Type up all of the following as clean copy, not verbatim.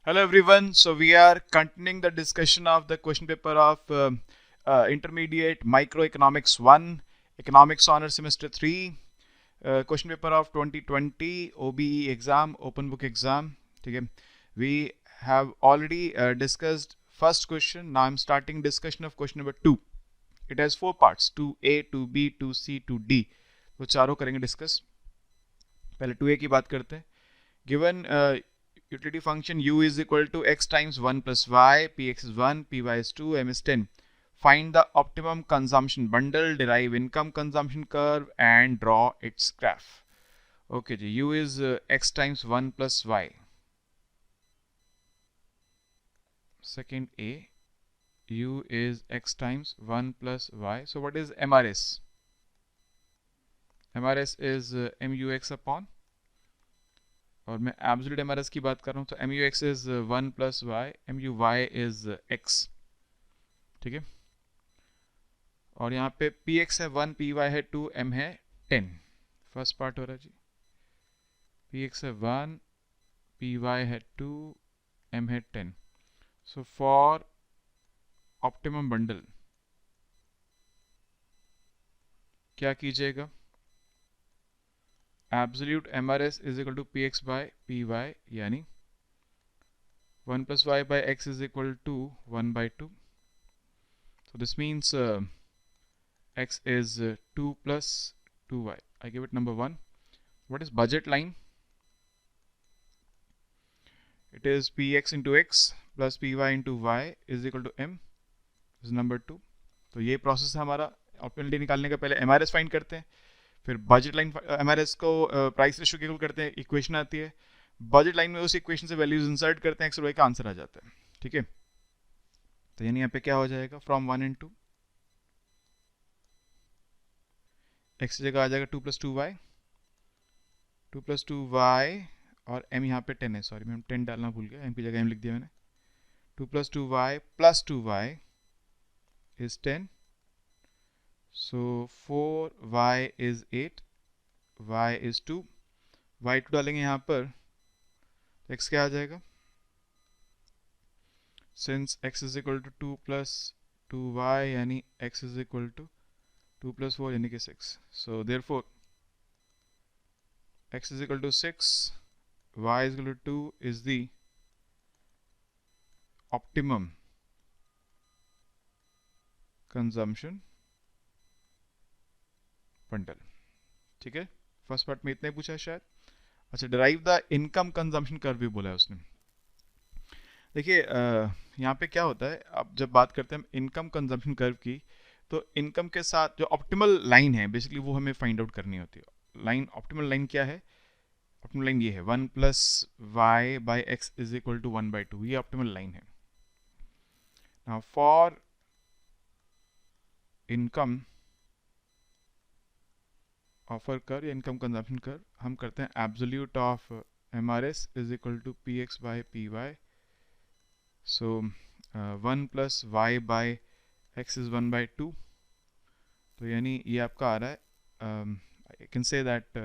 Hello everyone. So we are continuing the discussion of the question paper of Intermediate Microeconomics 1, Economics Honor Semester 3, question paper of 2020 OBE exam, open book exam. Okay. We have already discussed first question. Now I'm starting discussion of question number 2. It has 4 parts, 2A, 2B, 2C, 2D. वो चारों करेंगे discuss. पहले 2A की बात करते हैं. Given utility function u is equal to x times 1 plus y, px is 1, py is 2, m is 10. Find the optimum consumption bundle, derive income consumption curve and draw its graph. Okay, ji, u is x times 1 plus y. Second A, u is x times 1 plus y. So what is MRS? MRS is mux upon, और मैं absolute MRS की बात कर रहा हूँ तो M U X is 1 plus Y, M U Y is X. ठीक है. और यहाँ पे पी एक्स है 1, पी वाई है 2, एम है 10. फर्स्ट पार्ट हो रहा है जी. पी एक्स है 1, पी वाई है 2, एम है 10. सो फॉर ऑप्टिमम बंडल क्या कीजिएगा? Absolute MRS is equal to P X by P Y, यानी 1 plus y by x is equal to 1 by 2. So this means x is 2 plus 2y. I give it number 1. What is budget line? It is px into x plus py into y is equal to m. This is number 2. तो ये process है हमारा. Optimality निकालने का पहले MRS find करते हैं, फिर बजट लाइन एमआरएस को प्राइस रेशियो के इक्वल करते हैं, इक्वेशन आती है. बजट लाइन में उस इक्वेशन से वैल्यूज इंसर्ट करते हैं, एक्स और वाई का आंसर आ जाता है. ठीक है. तो यानी यहाँ पे क्या हो जाएगा? फ्रॉम 1 and 2 एक्स की जगह आ जाएगा 2 plus 2y, 2 plus 2y और m यहाँ पे 10 है. सॉरी मैं 10 डालना भूल गया, m की जगह m लिख दिया मैंने. 2 plus 2y plus 2y is 10. So 4y is 8, y is 2. y2 डालेंगे यहाँ पर, x क्या आ जाएगा? Since x is equal to 2 plus 2y यानी x is equal to 2 plus 4 यानी कि 6. So therefore x is equal to 6, y is equal to 2 is the optimum consumption bundle. ठीक है. फर्स्ट पार्ट में इतना ही पूछा है शायद. अच्छा, derive the income consumption curve भी बोला है उसने. देखिए यहाँ पे क्या होता है, अब जब बात करते हैं हम इनकम कंजम्पशन कर्व की, तो इनकम के साथ जो ऑप्टिमल लाइन है बेसिकली वो हमें फाइंड आउट करनी होती है. लाइन, ऑप्टिमल लाइन क्या है? ऑप्टिमल लाइन ये है 1 plus Y by X is equal to 1 by 2. ये ऑप्टिमल लाइन है. नाउ फॉर इनकम ऑफर कर या इनकम कंजम्पशन कर, हम करते हैं absolute of M R S is equal to P X by P Y. So 1 plus Y by X is 1 by 2. तो यानी ये आपका आ रहा है, I can say that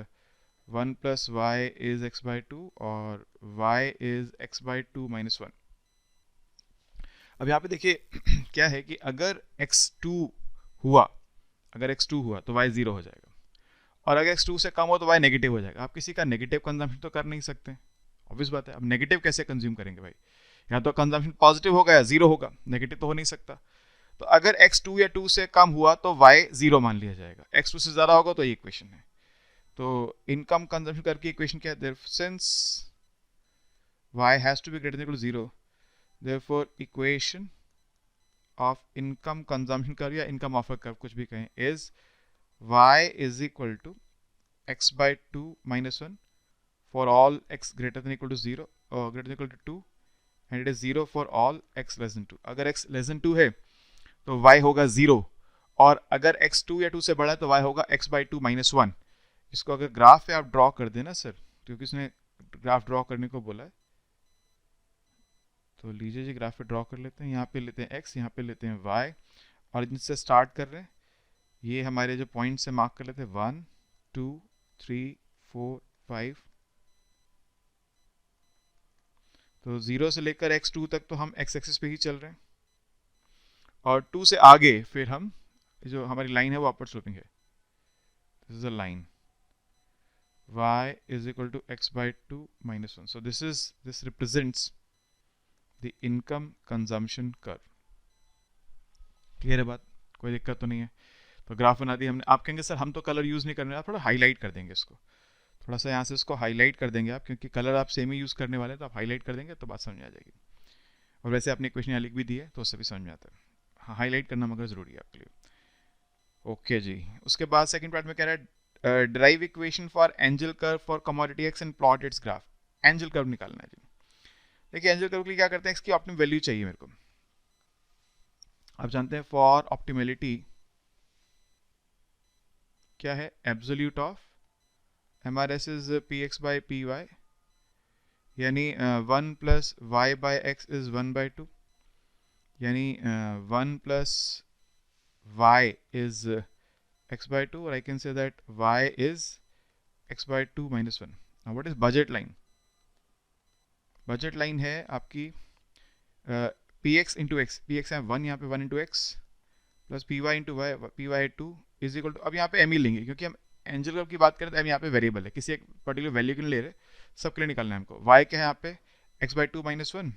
1 plus Y is X by 2 और Y is X by 2 minus 1. अब यहाँ पे देखिए क्या है कि अगर x2 हुआ, अगर x2 हुआ तो y 0 हो जाएगा, और अगर x2 से कम हो तो y नेगेटिव हो जाएगा. आप किसी का नेगेटिव कंजम्पशन तो कर नहीं सकते, ऑब्वियस बात है. अब नेगेटिव कैसे कंज्यूम करेंगे भाई? या तो कंजम्पशन पॉजिटिव होगा या 0 होगा, नेगेटिव तो हो नहीं सकता. तो अगर x2 या 2 से कम हुआ तो y 0 मान लिया जाएगा, x2 से ज़्यादा होगा तो ये इक्वेशन है. तो इनकम कंजम्पशन करके इक्वेशन क्या है? Since y has to be greater than equal to 0, therefore equation of income consumption curve या income offer curve कुछ भी कहें is y is equal to x by 2 minus 1 for all x greater than equal to 0 or greater than equal to 2, and it is 0 for all x less than 2. अगर x less than 2 है तो y होगा 0, और अगर x 2 या 2 से बड़ा है तो y होगा x by 2 minus 1. इसको अगर ग्राफ पे आप ड्रॉ कर देना सर, क्योंकि उसने ग्राफ ड्रॉ करने को बोला है, तो लीजिए जी ग्राफ पे ड्रॉ कर लेते हैं. यहाँ पे लेते हैं x, यहाँ पे लेते हैं y, और जिनसे स्टार्ट कर रहे हैं ये हमारे जो पॉइंट से मार्क कर लेते हैं 1 2 3 4 5. तो 0 से लेकर x2 तक तो हम x एक्सिस पे ही चल रहे हैं, और 2 से आगे फिर हम जो हमारी लाइन है वो अपवर्ड स्लोपिंग है. This is a line y is equal to x by 2 minus 1. So this represents the income consumption curve. Clear है बात, कोई दिक्कत तो नहीं है. तो ग्राफ बना दी हमने. आप कहेंगे सर हम तो कलर यूज़ नहीं करने, आप थोड़ा हाईलाइट कर देंगे इसको, थोड़ा सा यहाँ से इसको हाईलाइट कर देंगे आप, क्योंकि कलर आप सेम ही यूज़ करने वाले हैं, तो आप हाईलाइट कर देंगे तो बात समझ आ जाएगी. और वैसे आपने इक्वेशन यहाँ लिख भी दी है तो उससे भी समझ में आता है. हाँ, हाईलाइट करना मगर ज़रूरी है आपके लिए. ओके जी. उसके बाद सेकंड पार्ट में कह रहा है drive equation for angel curve for commodity x and plot it's graph. Angel curve निकालना है जी. देखिए एंजल कर्व के लिए क्या करते हैं, इसकी ऑप्टिमम वैल्यू चाहिए मेरे को. आप जानते हैं फॉर ऑप्टिमलिटी क्या है, absolute of MRS is px by py, यानी 1 plus Y by X is 1 by 2, यानी 1 plus y is x by 2, or I can say that y is x by 2 minus 1. Now what is budget line? Budget line है आपकी px into x, px है 1, यहाँ पे 1 into x plus py into y, py 2 is equal to, अब यहाँ पे m ही लेंगे क्योंकि हम एंजल कर्व की बात करें तो m यहाँ पे वेरिएबल है, किसी एक पर्टिकुलर वैल्यू के लिए ले रहे, सब के लिए निकालना है हमको. y क्या है यहाँ पे, x by 2 minus 1,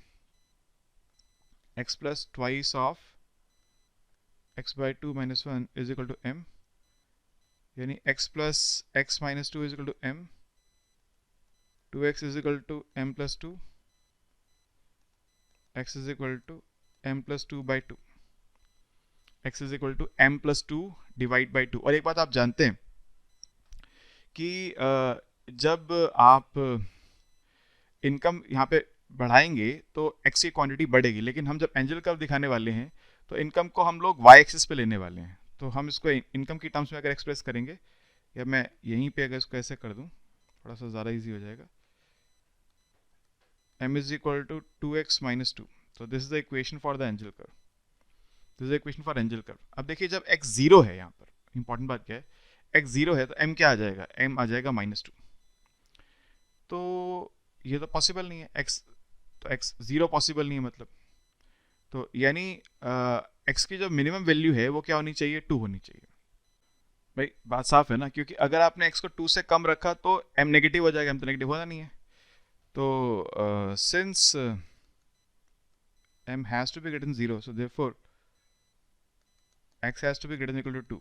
x plus twice of x by 2 minus 1 is equal to m, यानी x plus x minus 2 is equal to m, 2x is equal to m plus 2, x is equal to m plus 2 by 2, x is equal to m plus 2 divide by 2. और एक बात आप जानते हैं कि जब आप इनकम यहाँ पे बढ़ाएंगे तो x की क्वांटिटी बढ़ेगी, लेकिन हम जब एंजल कर्व दिखाने वाले हैं तो इनकम को हम लोग y एक्सिस पे लेने वाले हैं. तो हम इसको इनकम की टर्म्स में अगर एक्सप्रेस करेंगे, या मैं यहीं पे अगर इसको ऐसे कर दूं थोड़ा सा ज़्यादा इजी हो जाएगा, m is equal to 2x minus 2. So this is the equation for the angel curve. This is the equation for angel curve. अब देखिए जब x 0 है, यहाँ पर इंपॉर्टेंट बात क्या है, x 0 है तो m क्या आ जाएगा, m आ जाएगा -2. तो ये तो पॉसिबल नहीं है, x 0 पॉसिबल नहीं है मतलब. तो यानी x की जो मिनिमम वैल्यू है वो क्या होनी चाहिए, 2 होनी चाहिए. भाई बात साफ है ना, क्योंकि अगर आपने x को 2 से कम रखा तो m नेगेटिव हो जाएगा, m तो नेगेटिव होना नहीं है. तो since m has to be greater than 0, so therefore x has to be greater than equal to 2.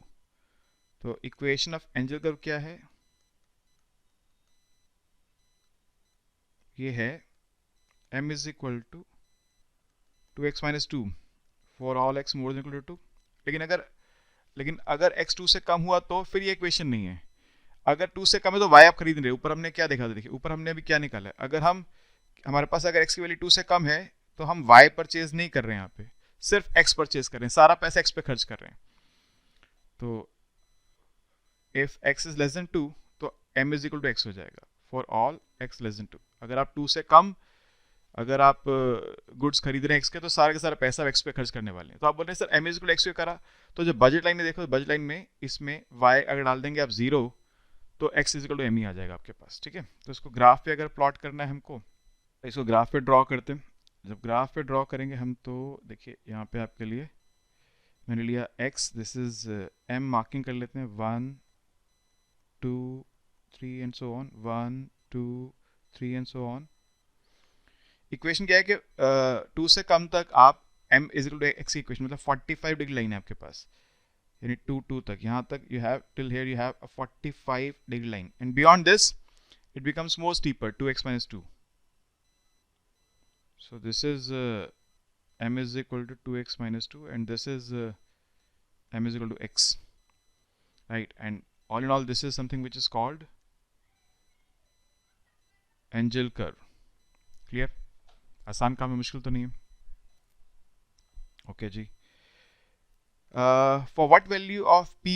तो इक्वेशन ऑफ एंजल कर्व क्या है, ये है m is equal to 2x minus 2 for all x more than equal to 2. लेकिन अगर x 2 से कम हुआ तो फिर ये इक्वेशन नहीं है. अगर 2 से कम है तो y आप खरीद रहे. ऊपर हमने क्या देखा था, देखिए ऊपर हमने अभी क्या निकाला है, अगर हमारे पास अगर x की वैल्यू 2 से कम है तो हम y परचेज नहीं कर रहे हैं, यहाँ पे सिर्फ x परचेज कर रहे हैं, सारा पैसा x पे खर्च कर रहे हैं. तो if x is less than 2 तो m is equal to x हो जाएगा for all x less than 2. अगर आप 2 से कम अगर आप गुड्स खरीद रहे हैं x के, तो सारा का सारा पैसा x पे खर्च करने वाले हैं. तो आप बोल रहे हैं sir m is equal to x क्यों करा, तो जब बजट लाइन में देखो, बजट लाइन में इसमें y अगर डाल देंगे आप 0 तो x is equal to m ही आ जाएगा आपके पास. ठीक है, तो इसको ग्राफ पे अगर प्लॉट करना है हमको, इसको ग्राफ पे ड्रॉ करते हैं. जब ग्राफ पे ड्रॉ करेंगे हम, तो देखिए यहाँ पे आपके लिए मैंने लिया x, this is m, marking कर लेते हैं 1 2 3 and so on, 1 2 3 and so on. Equation क्या है कि 2 से कम तक आप m is equal to x की इक्वेशन, मतलब 45 डिग्री लाइन है आपके पास, यानी 2 तक, यहाँ तक you have till here you have a 45 degree line, and beyond this it becomes more steeper, 2x minus 2. So this is m is equal to 2x minus 2, and this is m is equal to x, right? And all in all this is something which is called angel curve. Clear? आसान काम है, मुश्किल तो नहीं है. Okay जी. For what value of py,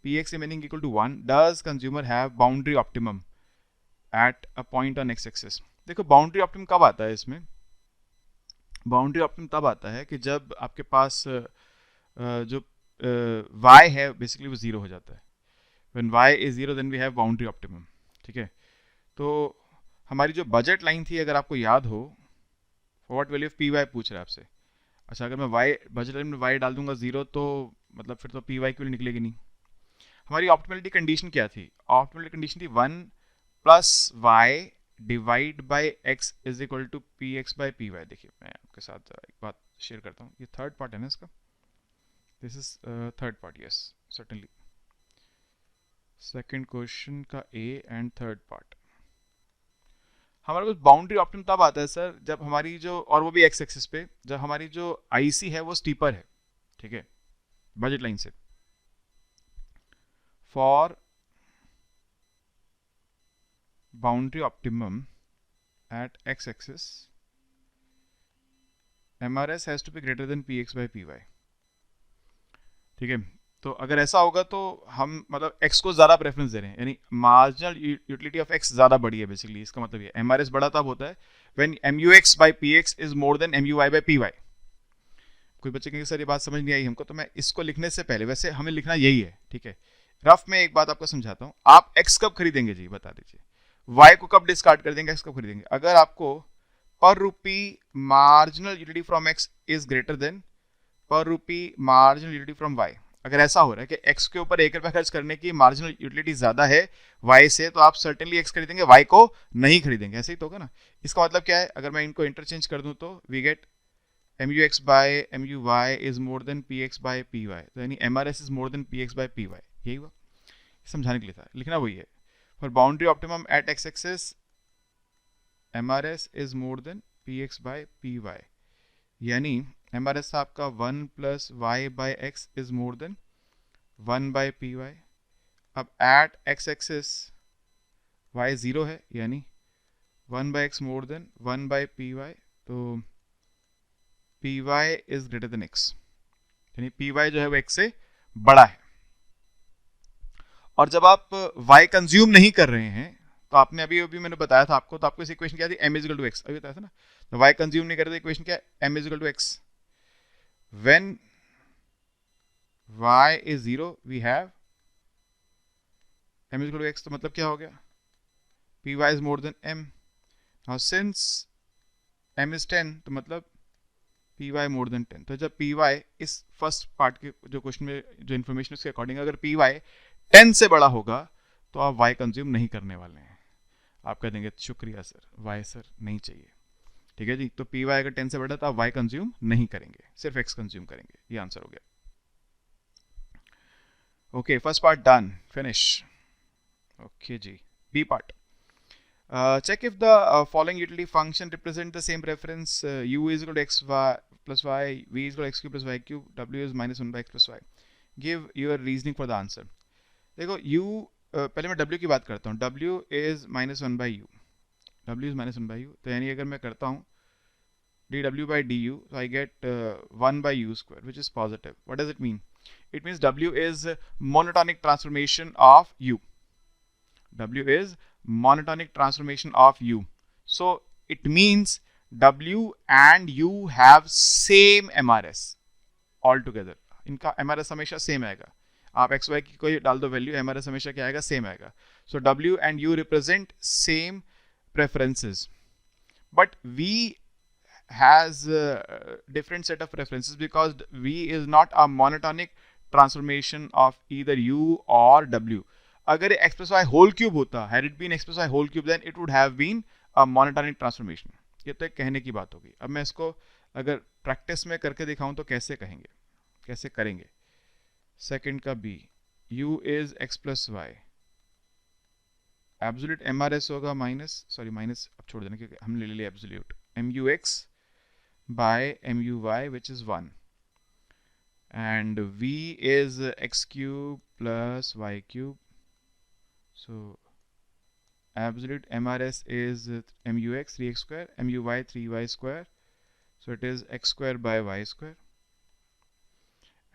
px remaining equal to 1, does consumer have boundary optimum at a point on x axis? देखो boundary optimum कब आता है इसमें, बाउंड्री ऑप्टिमम तब आता है कि जब आपके पास जो y है बेसिकली वो 0 हो जाता है. When y is 0 then we have boundary optimum. ठीक है, तो हमारी जो बजट लाइन थी अगर आपको याद हो, for what value of P Y पूछ रहा है आपसे। अच्छा, अगर मैं वाई बजट में वाई डाल दूंगा 0 तो मतलब फिर तो पी वाई की वैल्यू निकलेगी नहीं। हमारी ऑप्टिमलिटी कंडीशन क्या थी? ऑप्टिमलिटी कंडीशन थी 1 plus Y divide by X is equal to P X by P Y. देखिए मैं आपके साथ एक बात शेयर करता हूँ, ये थर्ड पार्ट है ना इसका, this is third part, yes certainly, second question का ए एंड थर्ड पार्ट। हमारे पास बाउंड्री ऑप्टिमम तब आता है सर जब हमारी जो, और वो भी एक्स एक्सिस पे, जब हमारी जो आईसी है वो स्टीपर है, ठीक है, बजट लाइन से। For boundary optimum at X axis MRS has to be greater than px by py, ठीक है। तो अगर ऐसा होगा तो हम मतलब x को ज़्यादा प्रेफरेंस दे रहे हैं, यानी मार्जिनल यूटिलिटी ऑफ x ज़्यादा बड़ी है बेसिकली। इसका मतलब ये MRS बड़ा तब होता है when MUX by PX is more then MUY by PY। कोई बच्चे कहेंगे सर ये बात समझ नहीं आई हमको, तो मैं इसको लिखने से पहले, वैसे हमें लिखना यही है, ठीक है। रफ में एक बात आपको समझाता हूँ, आप x कब खरीदेंगे जी बता दीजिए, y को कब डिस्कार्ड कर देंगे, x कब खरीदेंगे? अगर आपको पर रूपी marginal utility from x is greater then पर रूपी मार्जिनल यूटिलिटी फ्रॉम y। अगर ऐसा हो रहा है कि x के ऊपर 1 रुपया खर्च करने की मार्जिनल यूटिलिटी ज्यादा है y से, तो आप सर्टेनली x खरीदेंगे, y को नहीं खरीदेंगे। ऐसे ही तो होगा ना। इसका मतलब क्या है? अगर मैं इनको इंटरचेंज कर दूं तो we get MUX by MUY is more than PX by PY, तो यानी MRS is more than PX by PY। यही हुआ, समझाने के लिए था, लिखना वही है। For boundary optimum at x axis MRS is more than PX by PY, यानी MRS आपका 1 plus Y by X is more than 1 by P Y. अब एट एक्स एक्सिस वाई 0 है, यानी 1 by X more than 1 by P Y, तो P Y is greater than X, यानी P Y जो है वो एक्स से बड़ा है। और जब आप वाई कंज्यूम नहीं कर रहे हैं, तो आपने अभी अभी मैंने बताया था आपको, तो आपको इस इक्वेशन क्या थी, M is equal to X, अभी बताया था ना। तो वाई कंज्यूम नहीं कर रहे, इक्वेशन क्या है, M is equal to X. When y is 0 we have m is equal to x, तो मतलब क्या हो गया, py is more than m। now since m is 10 तो मतलब py more than 10। तो जब py इस फर्स्ट पार्ट के जो क्वेश्चन में जो इन्फॉर्मेशन उसके अकॉर्डिंग अगर py 10 से बड़ा होगा तो आप y कंज्यूम नहीं करने वाले हैं। आप कह देंगे शुक्रिया सर, y सर नहीं चाहिए, ठीक है जी। तो py अगर 10 से बड़ा तो आप y कंज्यूम नहीं करेंगे, सिर्फ x कंज्यूम करेंगे। ये आंसर हो गया। Okay, first part done, finish. Okay ji, B part. Check if the following utility function represent the same reference, u is equal to x y plus y, v is equal to x cube plus y cube, w is minus 1 by x plus y. Give your reasoning for the answer. देखो u, पहले मैं w की बात करता हूँ, w is minus 1 by u, w is minus 1 by u, तो यानी अगर मैं करता हूँ dw by du, so I get 1 by u square, which is positive. What does it mean? It means w is monotonic transformation of u. W is monotonic transformation of u. So it means w and u have same MRS altogether. इनका MRS हमेशा same आएगा। आप x Y की कोई डाल दो value, MRS हमेशा क्या आएगा, सेम आएगा। So w and u represent same preferences, but v has different set of preferences because v is not a monotonic transformation of either u or w. अगर x plus y whole cube होता, had it been x plus y whole cube, then it would have been a monotonic transformation. ये तो एक कहने की बात होगी। अब मैं इसको अगर प्रैक्टिस में करके दिखाऊं तो कैसे कहेंगे, कैसे करेंगे। सेकंड का b, u is x plus y, absolute MRS होगा माइनस, सॉरी माइनस अब छोड़ देना क्योंकि हमने ले लिया absolute, MUX by MUY which is 1, and V is x cube plus y cube, so absolute MRS is MUX 3x square, MUY 3y square, so it is x square by y square,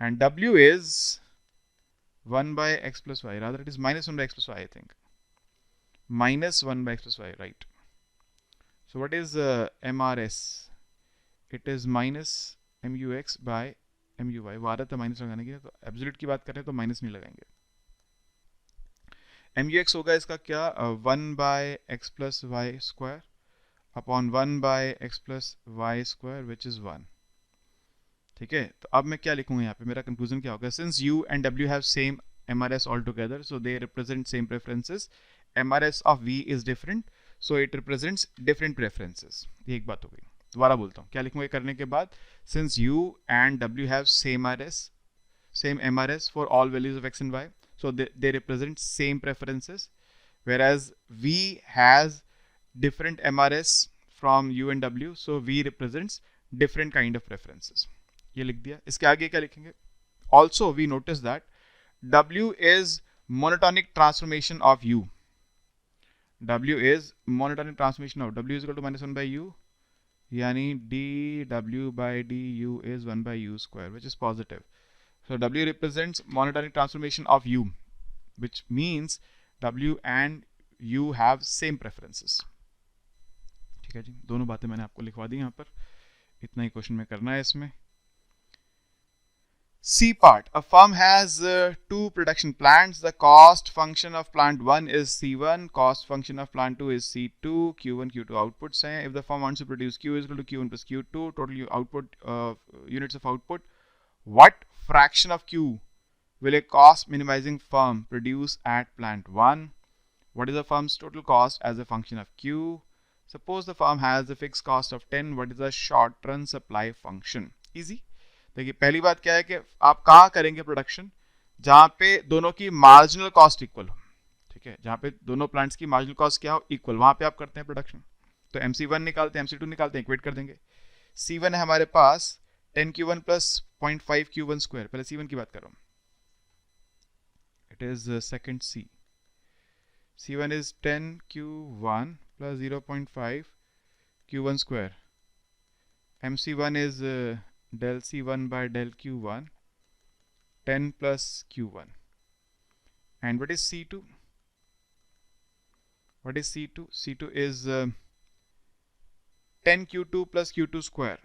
and W is 1 by x plus y, rather it is minus 1 by x plus y, I think, minus 1 by x plus y, right. So what is MRS? It is minus MUX by MUY। वो आदत है minus लगाने की, तो absolute की बात करें तो माइनस नहीं लगाएंगे। MUX होगा इसका क्या, 1 by X plus Y square, upon 1 by X plus Y square which is 1. ठीक है, तो अब मैं क्या लिखूंगा यहाँ पे, मेरा कंक्लूजन क्या होगा, since u and w have same MRS altogether, so they represent same preferences. MRS of v is different, so it represents different preferences. ये एक बात हो गई. दोबारा बोलता हूँ क्या लिखूंगा करने के बाद, since u and w have same MRS for all values of x and y, so they represent same preferences, whereas v has different MRS from u and w, so v represents different kind of preferences. ये लिख दिया. इसके आगे क्या लिखेंगे, also we notice that w is monotonic transformation of u. w is monotonic transformation of w is equal to minus 1 by u, यानी dw by du is 1 by u square, which is positive. So w represents monotonic transformation of u, which means w and u have same preferences. ठीक है जी, दोनों बातें मैंने आपको लिखवा दी यहाँ पर, इतना ही क्वेश्चन में करना है इसमें. C part, a firm has two production plants. The cost function of plant 1 is C1, cost function of plant 2 is C2, Q1, Q2 outputs हैं. If the firm wants to produce Q is equal to Q1 plus Q2, total output units of output, what fraction of Q will a cost minimizing firm produce at plant 1? What is the firm's total cost as a function of Q? Suppose the firm has a fixed cost of 10. What is the short run supply function? Easy. देखिए पहली बात क्या है कि आप कहाँ करेंगे production, जहाँ पे दोनों की मार्जिनल कॉस्ट इक्वल हो. ठीक है, जहाँ पे दोनों प्लांट्स की मार्जिनल कॉस्ट क्या हो, इक्वल, वहाँ पे आप करते हैं प्रोडक्शन. तो MC1 निकालते हैं, MC2 निकालते हैं, इक्वेट कर देंगे. C1 है हमारे पास 10Q1 प्लस 0.5 Q1 स्क्वायर. पहले C1 की बात कर रहा हूँ, it is second C. C1 is 10Q1 plus 0.5 Q1 square. MC1 is del C1 by del Q1, 10 plus Q1. And what is C2? What is C2? C2 is 10Q2 plus Q2 square.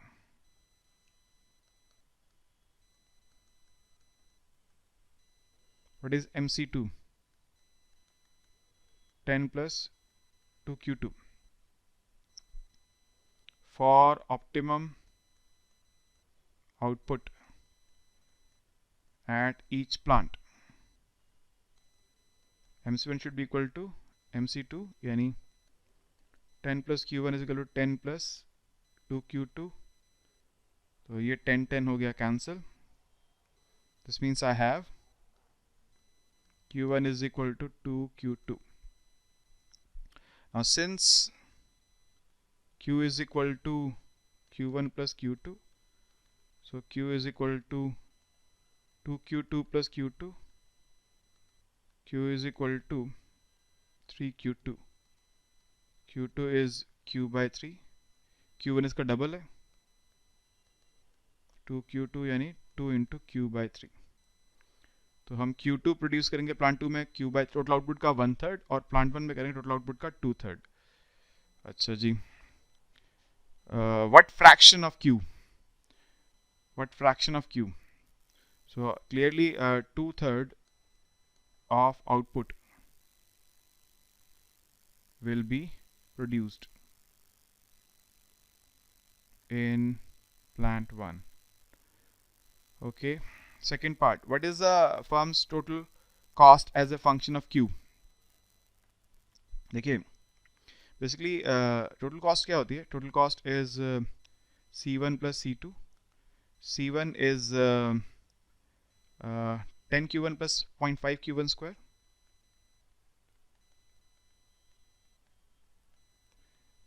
What is MC2? 10 plus 2Q2. For optimum output at each plant, MC1 should be equal to MC2, यानी 10 plus Q1 is equal to 10 plus 2Q2. तो ये 10 हो गया cancel. This means I have Q1 is equal to 2Q2. Now since Q is equal to Q1 plus Q2, so Q is equal to 2Q2 plus Q2. Q is equal to 3Q2. Q2 is Q by 3. Q1 इसका double है, 2Q2 यानी 2 into Q by 3. तो हम Q2 produce करेंगे plant 2 में Q by total output का 1/3, और plant 1 में करेंगे टोटल आउटपुट का 2/3. अच्छा जी, what fraction of Q? What fraction of Q? So clearly 2/3 of output will be produced in plant 1. Okay, second part, what is the firm's total cost as a function of Q? देखिए basically total cost क्या होती है, total cost is C1 plus C2. C1 is 10Q1 plus 0.5 Q1 square.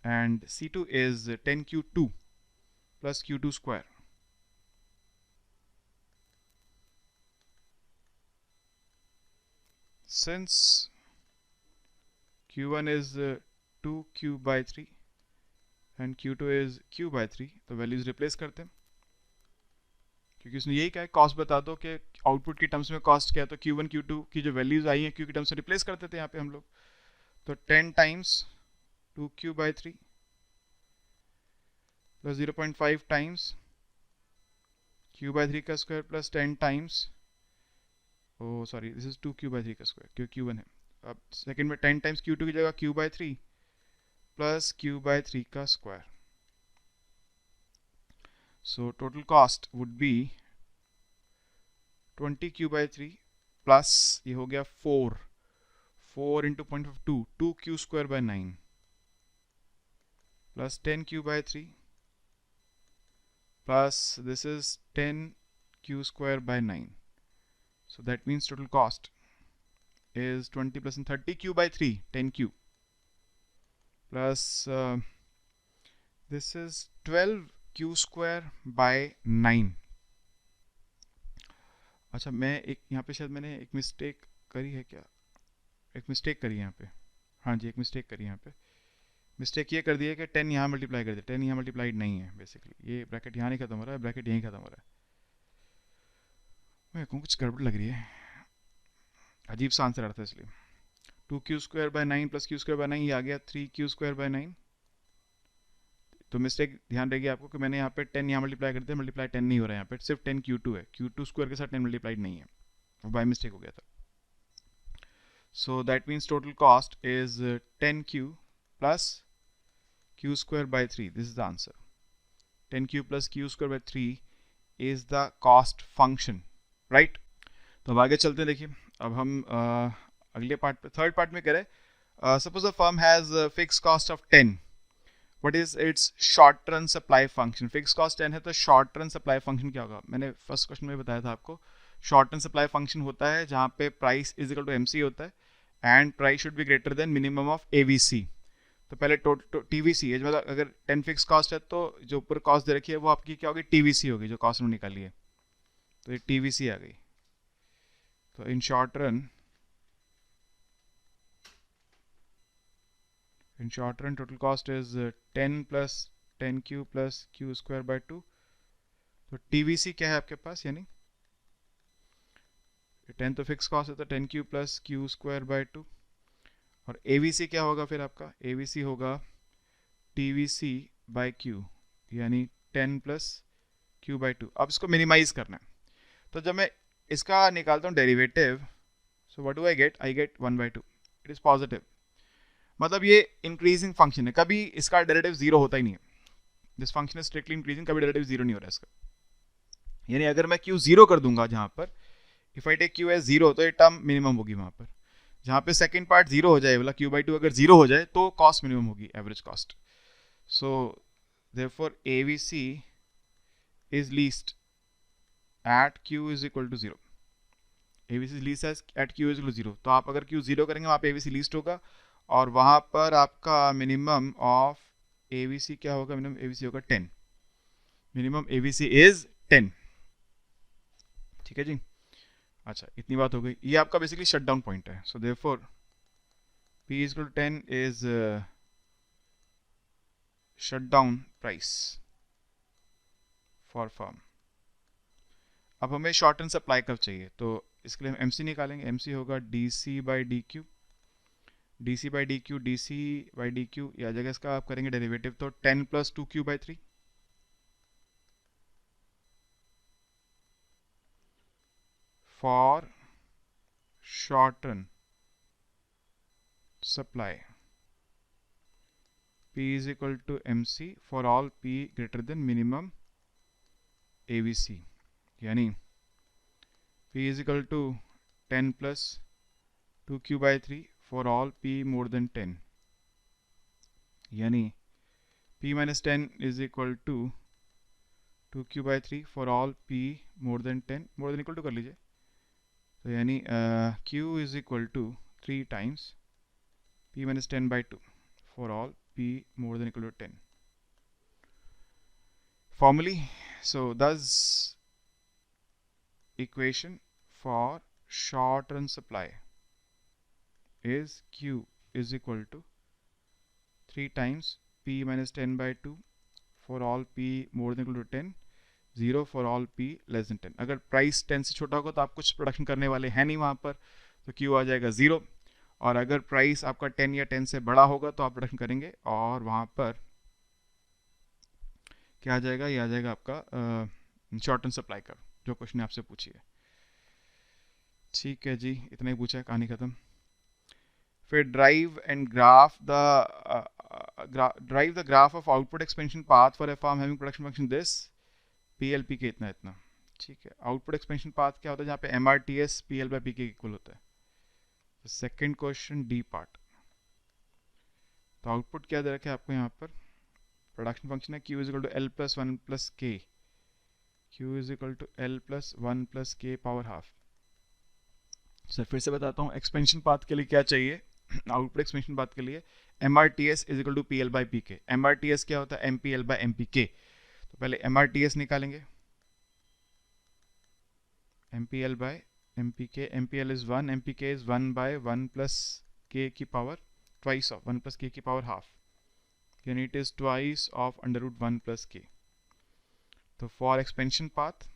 And C2 is 10Q2 plus Q2 square. Since Q1 is 2Q by 3 and Q2 is Q by 3, तो values replace करते हैं, क्योंकि उसने यही कहा है cost बता दो कि आउटपुट की टर्म्स में कॉस्ट क्या है. तो Q1 Q2 की जो वैल्यूज आई हैं Q की टर्म्स में रिप्लेस करते थे यहाँ पे हम लोग. तो 10 times 2Q by 3 plus 0.5 times Q by 3 का square plus 10 times, oh sorry this is 2Q by 3 का स्क्वायर क्योंकि Q1 है. अब सेकंड में 10 टाइम्स Q2 की जगह Q by 3 प्लस क्यू बाय 3 का square. So total cost would be 20 Q by 3 plus ये हो गया 4 into 0.52 2 Q square by 9 plus 10 q by 3 plus this is 10 q square by 9. So that means total cost is 20 plus 30 q by 3 10 q plus this is 12 q square by 9. अच्छा, मैं एक यहाँ पे शायद मैंने एक मिस्टेक करी है क्या? एक मिस्टेक करी है यहाँ पे. हाँ जी, एक मिस्टेक करी है यहाँ पे. मिस्टेक ये कर दी है कि 10 यहाँ मल्टीप्लाई कर दिया. 10 यहाँ मल्टीप्लाइड नहीं है बेसिकली. ये ब्रैकेट यहाँ नहीं खत्म हो रहा है, ब्रैकेट यहीं खत्म हो रहा है. मेरे को कुछ गड़बड़ लग रही है, अजीब सा आंसर आ रहा था इसलिए. 2 Q square by 9 plus Q square by 9 ये आ गया 3 क्यू स्क्वायर बाय 9. तो मिस्टेक ध्यान रहेगी आपको कि मैंने यहाँ पे 10 यहाँ मल्टीप्लाई कर दिया. मल्टीप्लाई 10 नहीं हो रहा है यहाँ पे, सिर्फ 10 Q2 है. Q2 स्क्वायर के साथ 10 मल्टीप्लाइड नहीं है, वो बाय मिस्टेक हो गया था. So that means total cost is 10Q plus Q square by 3. This is the answer. 10Q plus Q square by 3 is the cost function, right? तो अब आगे चलते हैं. देखिए अब हम अगले पार्ट पे, थर्ड पार्ट में करें. Suppose a firm has fix cost of 10. What is it's short run supply function? Fix cost 10 है तो शॉर्ट रन सप्लाई फंक्शन क्या होगा? मैंने फर्स्ट क्वेश्चन में बताया था आपको. शॉर्ट रन सप्लाई फंक्शन होता है जहाँ पे price is equal to MC होता है and price should be greater than minimum of AVC. तो पहले TVC है, मतलब अगर 10 फिक्स कॉस्ट है तो जो ऊपर कॉस्ट दे रखी है वो आपकी क्या होगी? TVC होगी, जो कॉस्ट में निकाली है. तो ये TVC आ गई. तो in short run total cost is 10 plus 10Q plus Q square by 2. तो TVC क्या है आपके पास? यानी 10 तो फिक्स कॉस्ट है तो 10Q plus Q square by 2. और AVC क्या होगा फिर आपका? AVC होगा TVC बाय Q, यानी 10 प्लस Q बाय 2. अब इसको मिनिमाइज करना है. तो जब मैं इसका निकालता हूँ derivative, so what do I get? I get 1/2. It is positive. मतलब ये इंक्रीजिंग फंक्शन है, कभी इसका डेरिवेटिव जीरो होता ही नहीं है. This function is strictly increasing, कभी डेरिवेटिव जीरो नहीं हो रहा है इसका. यानी अगर मैं Q जीरो कर दूंगा जहां पर, if I take Q as zero, तो ये टर्म मिनिमम होगी वहां पर. जहाँ पे सेकंड पार्ट जीरो हो जाए, वाला Q बाई 2 अगर जीरो हो जाए तो कॉस्ट मिनिमम होगी, average cost. So therefore AVC is least at Q is equal to 0. AVC is least at Q is equal to 0. तो आप अगर Q जीरो करेंगे वहाँ पे AVC लीस्ट होगा और वहाँ पर आपका मिनिमम ऑफ AVC क्या होगा? मिनिमम AVC होगा 10. Minimum AVC is 10. ठीक है जी. अच्छा, इतनी बात हो गई. ये आपका बेसिकली शट डाउन पॉइंट है. So therefore P is equal to 10 is shut down price for firm. अब हमें शॉर्ट रन सप्लाई कब चाहिए? तो इसके लिए हम MC निकालेंगे. MC होगा DC by DQ. DC by DQ, DC by DQ या जगह इसका आप करेंगे डेरिवेटिव, तो 10 plus 2Q by 3 for short run supply. P is equal to MC for all P greater than minimum AVC. यानी P is equal to 10 plus 2Q by 3 for all P more than 10. यानी P minus 10 is equal to 2Q by 3 for all P more than 10. more than equal to कर लीजिए. तो यानी Q is equal to 3 times P minus 10 by 2 for all P more than equal to 10. Formally, so thus equation for short run supply is Q is equal to 3 times P minus 10 by 2 for all P more than equal to 10, 0 for all P less than 10. अगर price 10 से छोटा होगा तो आप कुछ production करने वाले हैं नहीं वहाँ पर, तो Q आ जाएगा 0. और अगर प्राइस आपका 10 या 10 से बड़ा होगा तो आप प्रोडक्शन करेंगे और वहाँ पर क्या आ जाएगा? ये आ जाएगा आपका शॉर्ट टर्म सप्लाई का, जो क्वेश्चन आपसे पूछी है. ठीक है जी, इतना ही पूछा है, कहानी खत्म. फिर drive and graph the drive the graph of output expansion path for a firm having production function this PLP के इतना इतना। ठीक है, आउटपुट एक्सपेंशन पाथ क्या होता है, जहाँ पे MRTS PL/P के इक्वल होता है। Second question D part. तो आउटपुट क्या दे रखा है आपको यहाँ पर, प्रोडक्शन फंक्शन है Q is equal to L plus 1 plus K, Q is equal to L plus 1 plus K power half. Sir फिर से बताता हूँ, एक्सपेंशन पाथ के लिए क्या चाहिए, आउटपुट एक्सपेंशन पाथ के लिए MRTS is equal to PL/PK। MRTS क्या होता है, MPL/MPK। तो पहले MRTS निकालेंगे, MPL/MPK, MPL is 1, MPK is 1 by 1 plus K की power twice of 1 plus K की power half, यानी it is twice of under root 1 plus K। तो for expansion path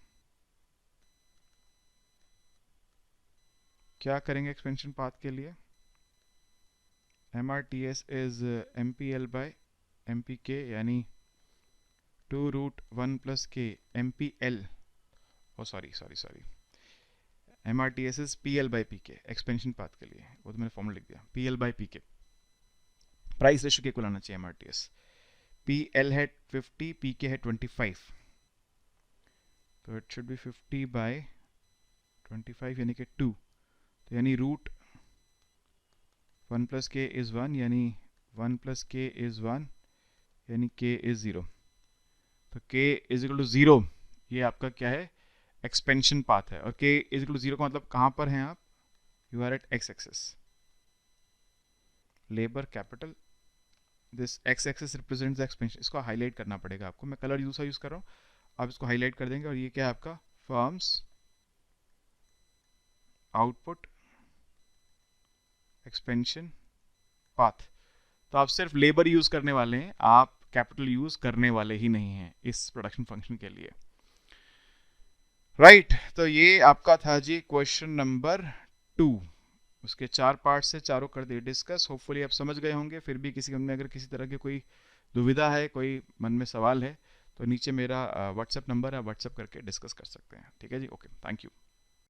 क्या करेंगे, एक्सपेंशन पाथ के लिए MRTS is MPL/MPK यानी 2 root 1 plus K MPL, oh sorry MRTS is PL/PK expansion path के लिए, वो तो मैंने फॉर्मूला लिख दिया, PL/PK प्राइस रेशियो के इक्वल आना चाहिए MRTS। PL है 50, PK है 25, तो इट शुड बी 50/25 यानी कि 2, तो यानी रूट 1 प्लस K इज 1, यानी 1 प्लस K इज 1, यानी K इज 0। तो K इज इक्वल टू 0, ये आपका क्या है, एक्सपेंशन पाथ है। और K इज इक्वल टू 0 का मतलब कहाँ पर हैं आप, you are at X axis, labour capital, this X axis represents the expansion. इसको हाईलाइट करना पड़ेगा आपको, मैं कलर यूज कर रहा हूँ, आप इसको हाईलाइट कर देंगे। और ये क्या है आपका, फर्म्स आउटपुट एक्सपेंशन पाथ। तो आप सिर्फ लेबर यूज करने वाले हैं, आप कैपिटल यूज करने वाले ही नहीं हैं इस प्रोडक्शन फंक्शन के लिए, राइट। तो ये आपका था जी क्वेश्चन नंबर 2, उसके 4 पार्ट से चारों कर दिए डिस्कस। होपफुली आप समझ गए होंगे। फिर भी किसी मन में अगर किसी तरह की कोई दुविधा है, कोई मन में सवाल है, तो नीचे मेरा व्हाट्सएप नंबर है, व्हाट्सएप करके डिस्कस कर सकते हैं। ठीक है जी, ओके, थैंक यू।